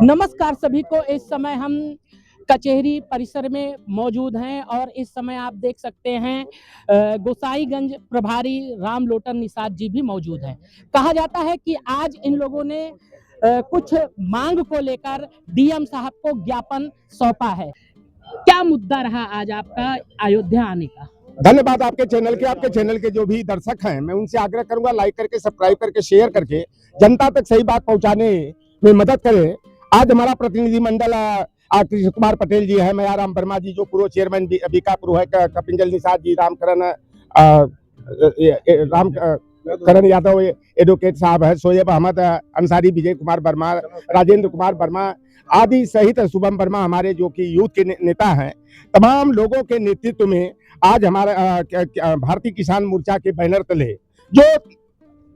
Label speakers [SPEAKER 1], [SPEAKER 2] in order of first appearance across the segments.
[SPEAKER 1] नमस्कार सभी को। इस समय हम कचहरी परिसर में मौजूद हैं और इस समय आप देख सकते हैं गोसाईगंज प्रभारी राम लोटन निषाद जी भी मौजूद हैं। कहा जाता है कि आज इन लोगों ने कुछ मांग को लेकर डीएम साहब को ज्ञापन सौंपा है। क्या मुद्दा रहा आज आपका अयोध्या आने का?
[SPEAKER 2] धन्यवाद आपके चैनल के जो भी दर्शक हैं, मैं उनसे आग्रह करूंगा लाइक करके, सब्सक्राइब करके, शेयर करके जनता तक सही बात पहुंचाने में मदद करें। आज हमारा प्रतिनिधि मंडल कृष्ण कुमार पटेल जी है, मयाराम वर्मा जी जो पूर्व चेयरमैन बीकापुर है, कपिंजल निषाद जी, रामकरण यादव एडवोकेट साहब है, शोएब अहमद अंसारी, विजय कुमार वर्मा, राजेंद्र कुमार वर्मा आदि सहित शुभम वर्मा हमारे जो कि यूथ के नेता हैं। तमाम लोगों के नेतृत्व में आज हमारा भारतीय किसान मोर्चा के बैनर तले जो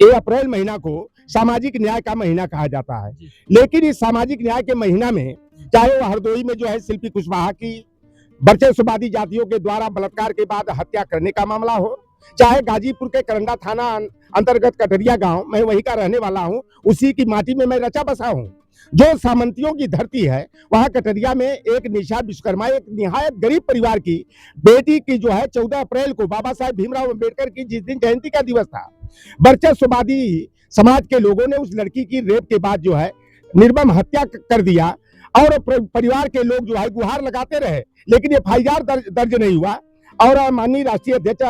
[SPEAKER 2] 1 अप्रैल महीना को सामाजिक न्याय का महीना कहा जाता है, लेकिन इस सामाजिक न्याय के महीना में चाहे वो हरदोई में जो है शिल्पी कुशवाहा की वर्चस्ववादी जातियों के द्वारा बलात्कार के बाद हत्या करने का मामला हो, चाहे गाजीपुर के करंडा थाना अंतर्गत कटरिया गांव, मैं वहीं का रहने वाला हूं, उसी की माटी में मैं रचा बसा हूं। जो सामंतियों की धरती है, वहां कटरिया में एक निशा विश्वकर्मा, एक निहायत गरीब परिवार की बेटी की जो है 14 अप्रैल को बाबा साहेब भीमराव अंबेडकर की जिस दिन जयंती का दिवस था, वर्चस्ववादी समाज के लोगों ने उस लड़की की रेप के बाद जो है निर्मम हत्या कर दिया और परिवार के लोग जो है गुहार लगाते रहे, लेकिन एफआईआर दर्ज नहीं हुआ। और माननीय राष्ट्रीय अध्यक्ष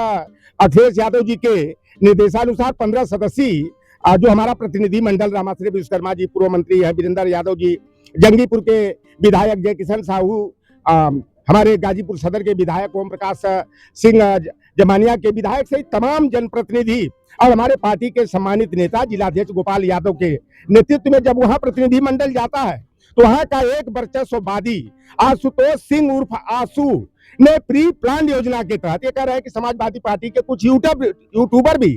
[SPEAKER 2] अखिलेश यादव जी के निर्देशानुसार 15 सदस्यीय जो हमारा प्रतिनिधि मंडल, रामाश्री विश्वकर्मा जी पूर्व मंत्री है, वीरेंद्र यादव जी, जंगीपुर के विधायक जय किशन साहू, हमारे गाजीपुर सदर के विधायक ओम प्रकाश सिंह जमानिया के विधायक सहित तमाम जनप्रतिनिधि और हमारे पार्टी के सम्मानित नेता जिलाध्यक्ष गोपाल यादव के नेतृत्व में जब वहां प्रतिनिधि मंडल जाता है तो वहां का एक वर्चस्ववादी आशुतोष सिंह उर्फ आशु ने प्री प्लान योजना के तहत ये कह रहे हैं कि समाजवादी पार्टी के कुछ यूट्यूबर भी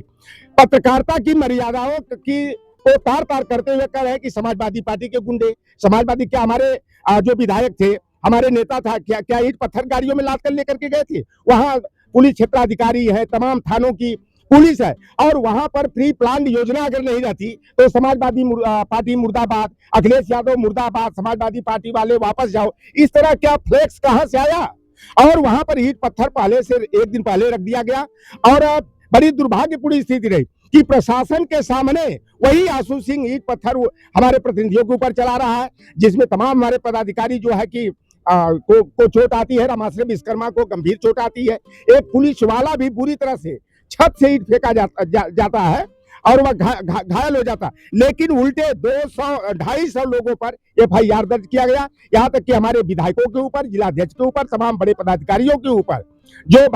[SPEAKER 2] पत्रकारिता की मर्यादाओं की को तार तार करते हुए कह रहे हैं कि समाजवादी पार्टी के गुंडे, समाजवादी क्या हमारे जो विधायक थे, हमारे नेता था, क्या ईंट पत्थर गाड़ियों में लाद कर लेकर के गए थे? वहां पुलिस क्षेत्राधिकारी है, तमाम थानों की पुलिस है, और वहां पर प्री प्लान योजना अगर नहीं रहती तो समाजवादी पार्टी मुर्दाबाद, अखिलेश यादव मुर्दाबाद, समाजवादी पार्टी वाले वापस जाओ, इस तरह क्या फ्लेक्स कहां से आया? और वहां पर ईंट पत्थर पहले से एक दिन पहले रख दिया गया और बड़ी दुर्भाग्यपूर्ण स्थिति रही कि प्रशासन के सामने वही आशु सिंह ईंट पत्थर हमारे प्रतिनिधियों के ऊपर चला रहा है, जिसमें तमाम हमारे पदाधिकारी जो है कि को चोट आती है, रामाश्री विश्वकर्मा को गंभीर चोट आती है, एक पुलिस वाला भी बुरी तरह से छत से ईंट फेंका जाता है और वह घायल हो जाता, लेकिन उल्टे 200-250 लोगों पर एफआईआर दर्ज किया गया। यहाँ तक कि हमारे विधायकों के ऊपर, जिलाध्यक्ष के ऊपर, तमाम बड़े पदाधिकारियों के ऊपर जो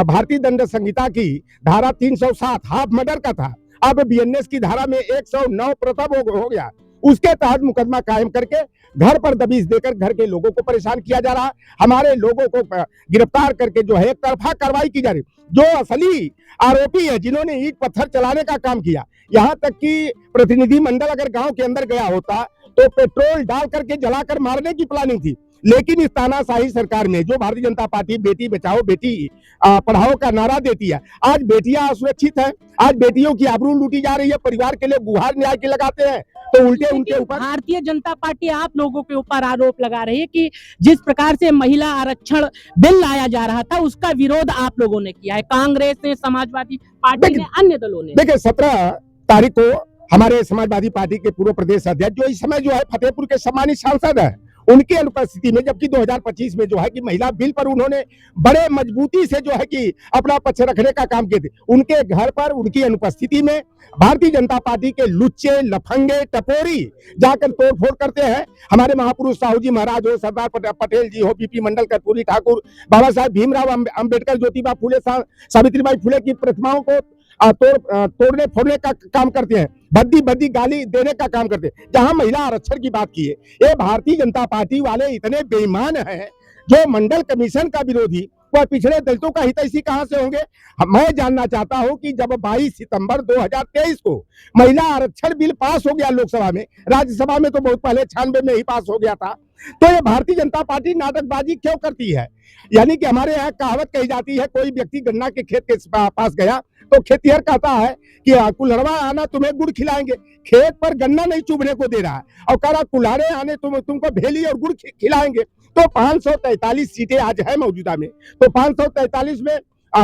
[SPEAKER 2] भारतीय दंड संहिता की धारा 307 हाफ मर्डर का था, अब बीएनएस की धारा में 109 प्रथम हो गया, उसके तहत मुकदमा कायम करके घर पर दबिश देकर घर के लोगों को परेशान किया जा रहा है। हमारे लोगों को गिरफ्तार करके जो है एक तरफा कार्रवाई की जा रही, जो असली आरोपी है जिन्होंने ईंट पत्थर चलाने का काम किया। यहाँ तक कि प्रतिनिधि मंडल अगर गांव के अंदर गया होता तो पेट्रोल डाल करके जलाकर मारने की प्लानिंग थी, लेकिन इस तानाशाही सरकार में जो भारतीय जनता पार्टी बेटी बचाओ बेटी पढ़ाओ का नारा देती है, आज बेटियां असुरक्षित है, आज बेटियों की आबरू लूटी जा रही है, परिवार के लिए गुहार न्याय के लगाते हैं तो उल्टे उनके ऊपर।
[SPEAKER 1] भारतीय जनता पार्टी आप लोगों के ऊपर आरोप लगा रही है कि जिस प्रकार से महिला आरक्षण बिल लाया जा रहा था उसका विरोध आप लोगों ने किया है, कांग्रेस ने, समाजवादी पार्टी ने, अन्य दलों ने।
[SPEAKER 2] देखिए 17 तारीख को हमारे समाजवादी पार्टी के पूर्व प्रदेश अध्यक्ष जो इस समय जो है फतेहपुर के सम्मानित सांसद है, उनकी अनुपस्थिति में, जबकि 2025 में जो है कि महिला बिल पर उन्होंने बड़े मजबूती से जो है कि अपना पक्ष रखने का काम किए थे, उनके घर पर उनकी अनुपस्थिति में भारतीय जनता पार्टी के लुच्चे, लफंगे, टपोरी जाकर तोड़फोड़ करते हैं। हमारे महापुरुष साहू जी महाराज हो, सरदार पटेल जी हो, बीपी मंडल, कर्पूरी ठाकुर, बाबा साहेब भीमराव अंबेडकर, ज्योतिबा फुले, सावित्रीबाई फुले की प्रतिमाओं को तोड़ने फोड़ने का काम करते हैं, भद्दी गाली देने का काम करते हैं। जहां महिला आरक्षण की बात की है, ये भारतीय जनता पार्टी वाले इतने बेईमान हैं, जो मंडल कमीशन का विरोधी, वह पिछड़े दलितों का हितैषी कहां से होंगे? मैं जानना चाहता हूं कि जब 22 सितंबर 2023 को महिला आरक्षण बिल पास हो गया लोकसभा में, राज्यसभा में तो बहुत पहले 96 में ही पास हो गया था, तो ये भारतीय जनता पार्टी नाटकबाजी क्यों करती है? यानी कि हमारे यहाँ कहावत कही जाती है, कोई व्यक्ति गन्ना के खेत के पास गया तो खेतिहर कहता है कि कुल्हड़वा आना तुम्हें गुड़ खिलाएंगे। खेत पर गन्ना नहीं चुभने को दे रहा है और कह रहा कुल्हाड़े आने तुमको भेली और गुड़ खिलाएंगे। तो 543 सीटें आज है मौजूदा में, तो 543 में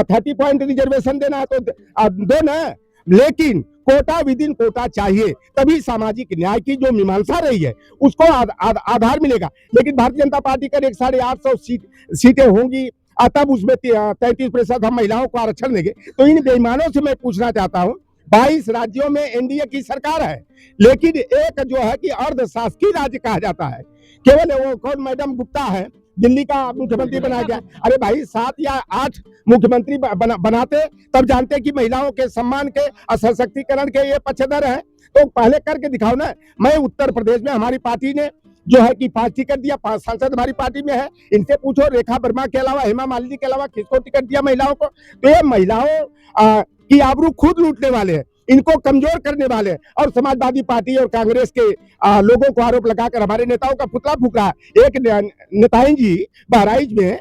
[SPEAKER 2] 30 पॉइंट रिजर्वेशन देना है तो दो ना, लेकिन कोटा विद इन कोटा चाहिए, तभी सामाजिक न्याय की जो मीमांसा रही है उसको आधार मिलेगा। लेकिन भारतीय जनता पार्टी का 850 सीटें होंगी, तब उसमें 33% हम महिलाओं को आरक्षण देंगे। तो इन बेईमानों से मैं पूछना चाहता हूं, 22 राज्यों में एनडीए की सरकार है, लेकिन एक जो है कि अर्ध शासकीय राज्य कहा जाता है, केवल वो कौन मैडम गुप्ता है दिल्ली का मुख्यमंत्री बनाया गया। अरे भाई 7 या 8 मुख्यमंत्री बनाते तब जानते कि महिलाओं के सम्मान के सशक्तिकरण के ये पक्षधर हैं, तो पहले करके दिखाओ ना। मैं उत्तर प्रदेश में हमारी पार्टी ने जो है कि 5 टिकट दिया, 5 सांसद हमारी पार्टी में है, इनसे पूछो रेखा वर्मा के अलावा, हेमा मालिनी के अलावा किसको टिकट दिया महिलाओं को? तो ये महिलाओं की आबरू खुद लूटने वाले हैं, इनको कमजोर करने वाले हैं। और समाजवादी पार्टी और कांग्रेस के लोगों को आरोप लगाकर हमारे नेताओं का पुतला फूक रहा है। एक नेताजी जी बहराइच में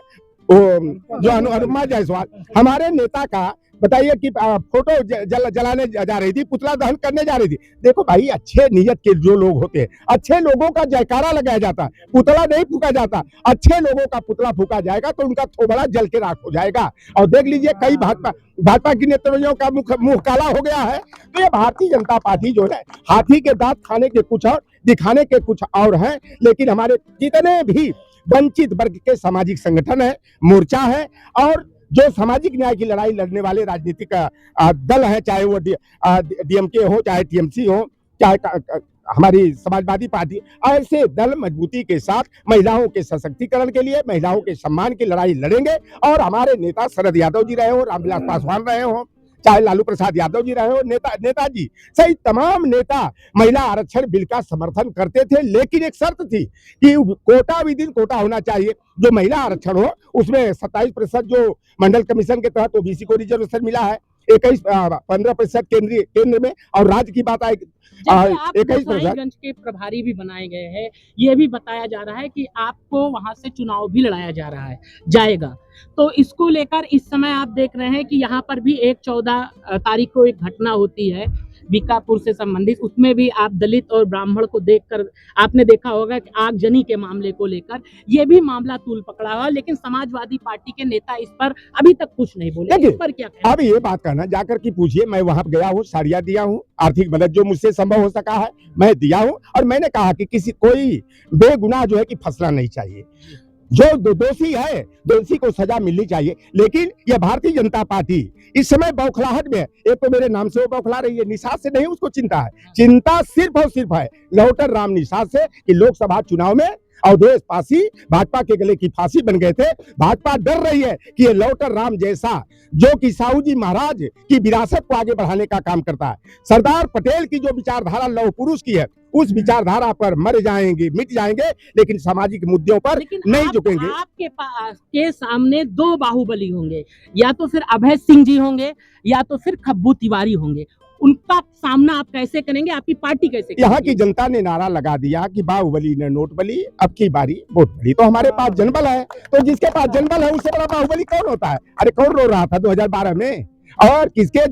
[SPEAKER 2] जो अनुमा जायसवाल हमारे नेता का बताइए कि फोटो जलाने जा रही थी, पुतला दहन करने जा रही थी। देखो भाई, अच्छे नियत के जो लोग होते हैं, अच्छे लोगों का जयकारा लगाया जाता है, पुतला नहीं फूका जाता। अच्छे लोगों का पुतला फूका जाएगा तो उनका थोबड़ा जल के राख हो जाएगा। और देख लीजिए कई भाजपा की नेताओं का मुंह काला हो गया है। तो ये भारतीय जनता पार्टी जो है हाथी के दांत खाने के कुछ और, दिखाने के कुछ और हैं। लेकिन हमारे जितने भी वंचित वर्ग के सामाजिक संगठन है, मोर्चा है और जो सामाजिक न्याय की लड़ाई लड़ने वाले राजनीतिक दल है, चाहे वो डीएमके हो, चाहे टीएमसी हो, चाहे हमारी समाजवादी पार्टी, ऐसे दल मजबूती के साथ महिलाओं के सशक्तिकरण के लिए, महिलाओं के सम्मान की लड़ाई लड़ेंगे। और हमारे नेता शरद यादव जी रहे हो, रामविलास पासवान रहे हो, चाहे लालू प्रसाद यादव जी रहे हो, नेताजी सही तमाम नेता महिला आरक्षण बिल का समर्थन करते थे। लेकिन एक शर्त थी कि कोटा विद इन कोटा होना चाहिए। जो महिला आरक्षण हो उसमें 27% जो मंडल कमीशन के तहत ओबीसी को रिजर्वेशन मिला है, 15% केंद्र में, और राज्य की बात आए
[SPEAKER 1] 21% के प्रभारी भी बनाए गए हैं। ये भी बताया जा रहा है कि आपको वहां से चुनाव भी लड़ाया जा रहा है, जाएगा। तो इसको लेकर इस समय आप देख रहे हैं कि यहाँ पर भी 14 तारीख को एक घटना होती है बीकापुर से संबंधित, उसमें भी आप दलित और ब्राह्मण को देखकर आपने देखा होगा कि आगजनी के मामले को लेकर ये भी मामला तूल पकड़ा हुआ। लेकिन समाजवादी पार्टी के नेता इस पर अभी तक कुछ नहीं बोले, इस पर क्या कहना?
[SPEAKER 2] अब ये बात कहना जाकर के पूछिए, मैं वहां गया हूँ, साड़ियाँ दिया हूँ, आर्थिक मदद जो मुझसे संभव हो सका है मैं दिया हूँ। और मैंने कहा कि किसी कोई बेगुनाह जो है कि फंसना नहीं चाहिए, जो दोषी है दोषी को सजा मिलनी चाहिए। लेकिन यह भारतीय जनता पार्टी इस समय बौखलाहट में है। एक तो मेरे नाम से वो बौखला रही है, निषाद से नहीं उसको चिंता है, चिंता सिर्फ और सिर्फ है लौटर राम निषाद से कि लोकसभा चुनाव में अवधेश पासी भाजपा के गले की फांसी बन गए थे। भाजपा डर रही है कि ये लौटर राम जैसा जो कि साहू जी महाराज की विरासत को आगे बढ़ाने का काम करता है, सरदार पटेल की जो विचारधारा लौह पुरुष की है, उस विचारधारा पर मर जाएंगे, मिट जाएंगे, लेकिन सामाजिक मुद्दों पर नहीं झुकेंगे।
[SPEAKER 1] आपके सामने 2 बाहुबली होंगे, या तो फिर अभय सिंह जी होंगे या तो फिर खब्बू तिवारी होंगे। उनका सामना आप कैसे करेंगे, आपकी पार्टी कैसे करेगी?
[SPEAKER 2] यहाँ की जनता ने नारा लगा दिया कि बाहुबली ने नोट बली, अब की बारी वोट बली। तो हमारे पास जनबल है, तो जिसके पास जनबल है उससे बड़ा बाहुबली कौन होता है? अरे कौन रो रहा था 2012 में, और किसके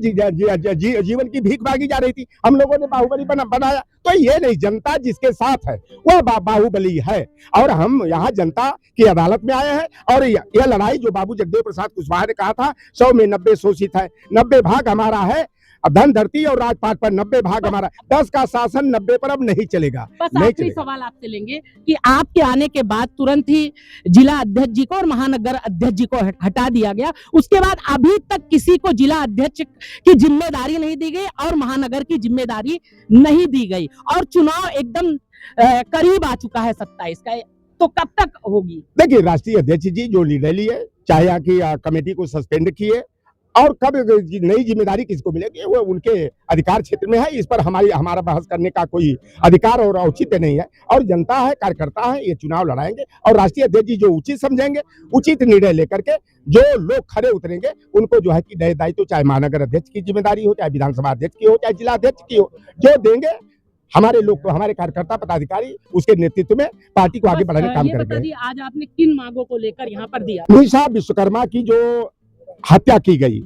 [SPEAKER 2] जीवन की भीख मांगी जा रही थी? हम लोगों ने बाहुबली बनाया। तो ये नहीं, जनता जिसके साथ है वह बाहुबली है। और हम यहाँ जनता की अदालत में आए हैं। और यह लड़ाई जो बाबू जगदेव प्रसाद कुशवाहा ने कहा था 100 में 90 शोषित है, 90 भाग हमारा है, धन धरती और राजपाट पर 90 भाग हमारा, 10 का शासन 90 पर अब नहीं चलेगा।
[SPEAKER 1] बस आखिरी सवाल आपसे लेंगे कि आपके आने के बाद तुरंत ही जिला अध्यक्ष जी को और महानगर अध्यक्ष जी को हटा दिया गया, उसके बाद अभी तक किसी को जिला अध्यक्ष की जिम्मेदारी नहीं दी गई और महानगर की जिम्मेदारी नहीं दी गई, और चुनाव एकदम करीब आ चुका है 27 का, तो कब तक होगी?
[SPEAKER 2] देखिए, राष्ट्रीय अध्यक्ष जी जो निर्णय लिए, चाहे यहाँ की कमेटी को सस्पेंड किए, और कब नई जिम्मेदारी किसको मिलेगी वो उनके अधिकार क्षेत्र में है। इस पर हमारा बहस करने का कोई अधिकार और औचित्य नहीं है। और जनता है, कार्यकर्ता है, ये चुनाव लड़ाएंगे और राष्ट्रीय अध्यक्ष जी जो उचित समझेंगे, उचित निर्णय लेकर के जो लोग खड़े उतरेंगे उनको जो है कि नए दायित्व, चाहे महानगर अध्यक्ष की जिम्मेदारी हो, चाहे विधानसभा अध्यक्ष की हो, चाहे जिला अध्यक्ष की हो, जो देंगे हमारे लोग को, हमारे कार्यकर्ता पदाधिकारी उसके नेतृत्व में पार्टी को आगे बढ़ाने का काम
[SPEAKER 1] ये बता
[SPEAKER 2] करेंगे।
[SPEAKER 1] दिए आज आपने किन मांगों को लेकर यहाँ पर दिया?
[SPEAKER 2] मुनीषा विश्वकर्मा की जो हत्या की गई,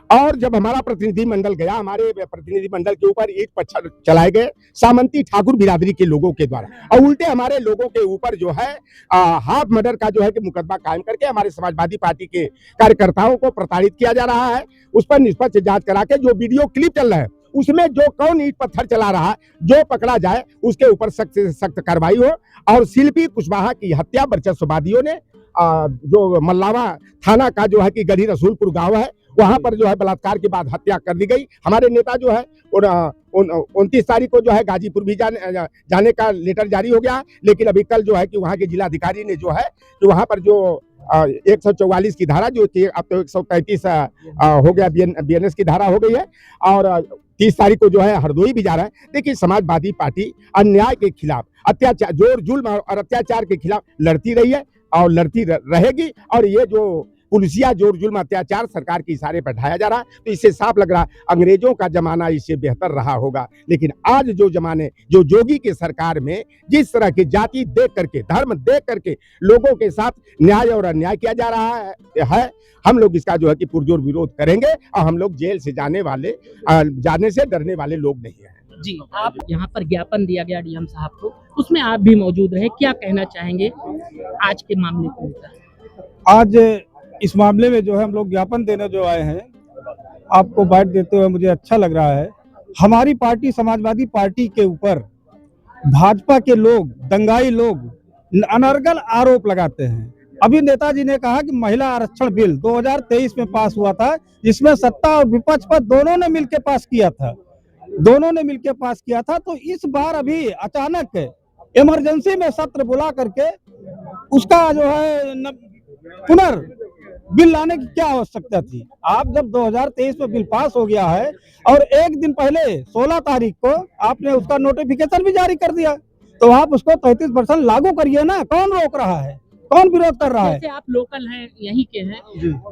[SPEAKER 2] और जब हमारा प्रतिनिधिमंडल गया, हमारे प्रतिनिधिमंडल के ऊपर ईंट पत्थर चलाए गए सामंती ठाकुर बिरादरी के लोगों के द्वारा, और उल्टे हमारे लोगों के ऊपर जो है हाफ मर्डर का जो है कि मुकदमा कायम करके हमारे समाजवादी पार्टी के कार्यकर्ताओं को प्रताड़ित किया जा रहा है। उस पर निष्पक्ष जांच करा के जो वीडियो क्लिप चल रहा है उसमें जो कौन ईंट पत्थर चला रहा है, जो पकड़ा जाए उसके ऊपर सख्त से सख्त कार्रवाई हो। और शिल्पी कुशवाहा की हत्या वर्चस्ववादियों ने जो मल्लावा थाना का जो है कि गढ़ी रसूलपुर गांव है, वहां पर जो है बलात्कार के बाद हत्या कर दी गई। हमारे नेता जो है 29 तारीख को जो है गाजीपुर भी जाने का लेटर जारी हो गया, लेकिन अभी कल जो है कि वहां के जिलाधिकारी ने जो है कि वहां पर जो 144 की धारा जो थी अब तो 133 हो गया, BNS की धारा हो गई है, और 30 तारीख को जो है हरदोई भी जा रहा है। देखिए, समाजवादी पार्टी अन्याय के खिलाफ, अत्याचार, जोर जुल्म और अत्याचार के खिलाफ लड़ती रही है और लड़ती रहेगी। और ये जो पुलिसिया जोर जुल्म अत्याचार सरकार के इशारे पर ढाया जा रहा है, तो इससे साफ लग रहा है अंग्रेजों का जमाना इससे बेहतर रहा होगा। लेकिन आज जो जमाने, जो जोगी के सरकार में जिस तरह की जाति देख करके, धर्म देख करके लोगों के साथ न्याय और अन्याय किया जा रहा है, हम लोग इसका जो है कि पुरजोर विरोध करेंगे। और हम लोग जेल से जाने से डरने वाले लोग नहीं हैं।
[SPEAKER 1] जी, आप यहाँ पर ज्ञापन दिया गया डीएम साहब को, उसमें आप भी मौजूद रहे, क्या कहना चाहेंगे आज के मामले को लेकर?
[SPEAKER 3] आज इस मामले में जो है हम लोग ज्ञापन देने जो आए हैं, आपको बाइट देते हुए मुझे अच्छा लग रहा है। हमारी पार्टी समाजवादी पार्टी के ऊपर भाजपा के लोग, दंगाई लोग अनर्गल आरोप लगाते हैं। अभी नेताजी ने कहा कि महिला आरक्षण बिल 2023 में पास हुआ था, जिसमें सत्ता और विपक्ष पर दोनों ने मिलकर पास किया था। तो इस बार अभी अचानक इमरजेंसी में सत्र बुला करके उसका जो है पुनर् बिल लाने की क्या आवश्यकता थी? आप जब 2023 में बिल पास हो गया है और एक दिन पहले 16 तारीख को आपने उसका नोटिफिकेशन भी जारी कर दिया, तो आप उसको 33% लागू करिए ना। कौन रोक रहा है, कौन विरोध कर रहा है?
[SPEAKER 1] जैसे आप लोकल हैं, यहीं के हैं,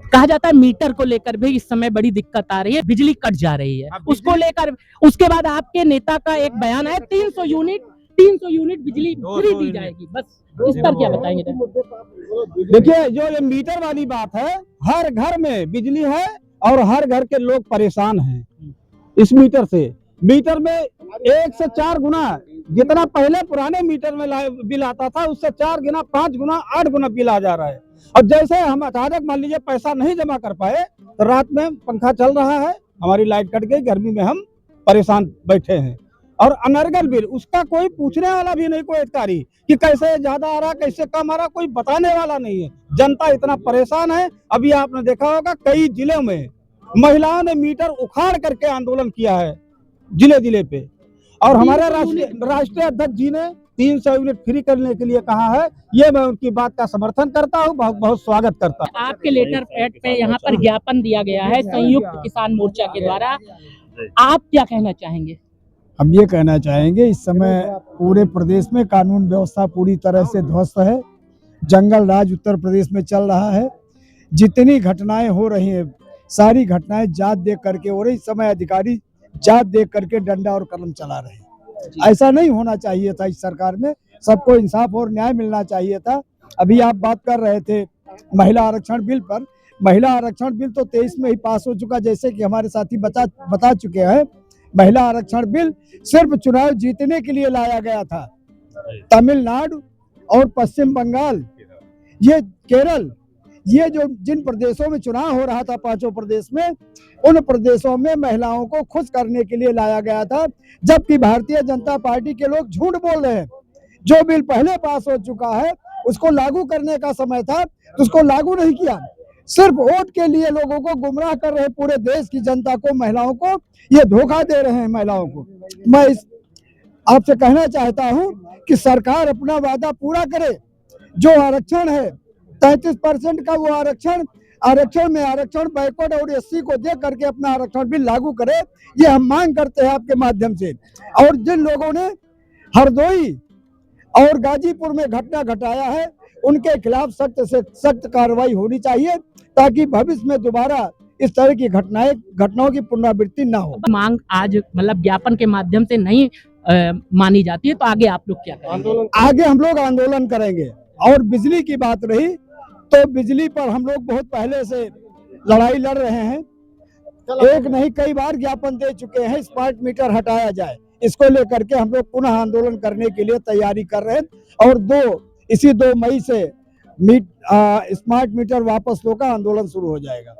[SPEAKER 1] कहा जाता है मीटर को लेकर भी इस समय बड़ी दिक्कत आ रही है, बिजली कट जा रही है, उसको लेकर उसके बाद आपके नेता का एक बयान है 300 यूनिट बिजली फ्री दी जाएगी, बस इस पर क्या बताएंगे?
[SPEAKER 3] देखिए, जो ये मीटर वाली बात है, हर घर में बिजली है और हर घर के लोग परेशान हैं इस मीटर से। मीटर में 1 से 4 गुना जितना पहले पुराने मीटर में बिल आता था, उससे 4 गुना, 5 गुना, 8 गुना बिल आ जा रहा है। और जैसे हम अचानक मान लीजिए पैसा नहीं जमा कर पाए, तो रात में पंखा चल रहा है, हमारी लाइट कट गई, गर्मी में हम परेशान बैठे हैं। और अनर्गल बिल, उसका कोई पूछने वाला भी नहीं, कोई अधिकारी कि कैसे ज्यादा आ रहा, कैसे कम आ रहा, कोई बताने वाला नहीं है। जनता इतना परेशान है। अभी आपने देखा होगा कई जिलों में महिलाओं ने मीटर उखाड़ करके आंदोलन किया है जिले पे। और हमारे राष्ट्रीय अध्यक्ष जी ने 300 यूनिट फ्री करने के लिए कहा है। ये मैं उनकी बात का समर्थन करता हूँ, बहुत बहुत स्वागत करता हूँ।
[SPEAKER 1] आपके लेटर पैड पे यहाँ पर ज्ञापन दिया गया है संयुक्त किसान मोर्चा के द्वारा, आप क्या कहना चाहेंगे?
[SPEAKER 4] हम ये कहना चाहेंगे, इस समय पूरे प्रदेश में कानून व्यवस्था पूरी तरह से ध्वस्त है। जंगल राज उत्तर प्रदेश में चल रहा है। जितनी घटनाएं हो रही हैं, सारी घटनाएं जात देख करके हो रही। इस समय अधिकारी जात देख करके डंडा और कलम चला रहे हैं। ऐसा नहीं होना चाहिए था। इस सरकार में सबको इंसाफ और न्याय मिलना चाहिए था। अभी आप बात कर रहे थे महिला आरक्षण बिल पर। महिला आरक्षण बिल तो 23 में ही पास हो चुका, जैसे कि हमारे साथी बता चुके हैं। महिला आरक्षण बिल सिर्फ चुनाव जीतने के लिए लाया गया था। तमिलनाडु और पश्चिम बंगाल, ये केरल, ये जो जिन प्रदेशों में चुनाव हो रहा था, 5 प्रदेश में, उन प्रदेशों में महिलाओं को खुश करने के लिए लाया गया था। जबकि भारतीय जनता पार्टी के लोग झूठ बोल रहे हैं। जो बिल पहले पास हो चुका है उसको लागू करने का समय था, तो उसको लागू नहीं किया। सिर्फ वोट के लिए लोगों को गुमराह कर रहे, पूरे देश की जनता को, महिलाओं को ये धोखा दे रहे हैं। महिलाओं को मैं आपसे कहना चाहता हूं कि सरकार अपना वादा पूरा करे। जो आरक्षण है 33% का, वो आरक्षण में आरक्षण बैकवर्ड और SC को दे करके अपना आरक्षण भी लागू करे। ये हम मांग करते हैं आपके माध्यम से। और जिन लोगों ने हरदोई और गाजीपुर में घटना घटाया है, उनके खिलाफ सख्त से सख्त कार्रवाई होनी चाहिए, ताकि भविष्य में दोबारा इस तरह की घटनाओं की पुनरावृत्ति ना हो।
[SPEAKER 1] मांग आज मतलब ज्ञापन के माध्यम से नहीं मानी जाती है। तो आगे आप लोग क्या करेंगे?
[SPEAKER 4] आगे हम लोग आंदोलन करेंगे। और बिजली की बात रही तो बिजली पर हम लोग बहुत पहले से लड़ाई लड़ रहे हैं, एक नहीं कई बार ज्ञापन दे चुके हैं, स्मार्ट मीटर हटाया जाए। इसको लेकर के हम लोग पुनः आंदोलन करने के लिए तैयारी कर रहे हैं और इसी 2 मई से स्मार्ट मीटर वापस लो का आंदोलन शुरू हो जाएगा।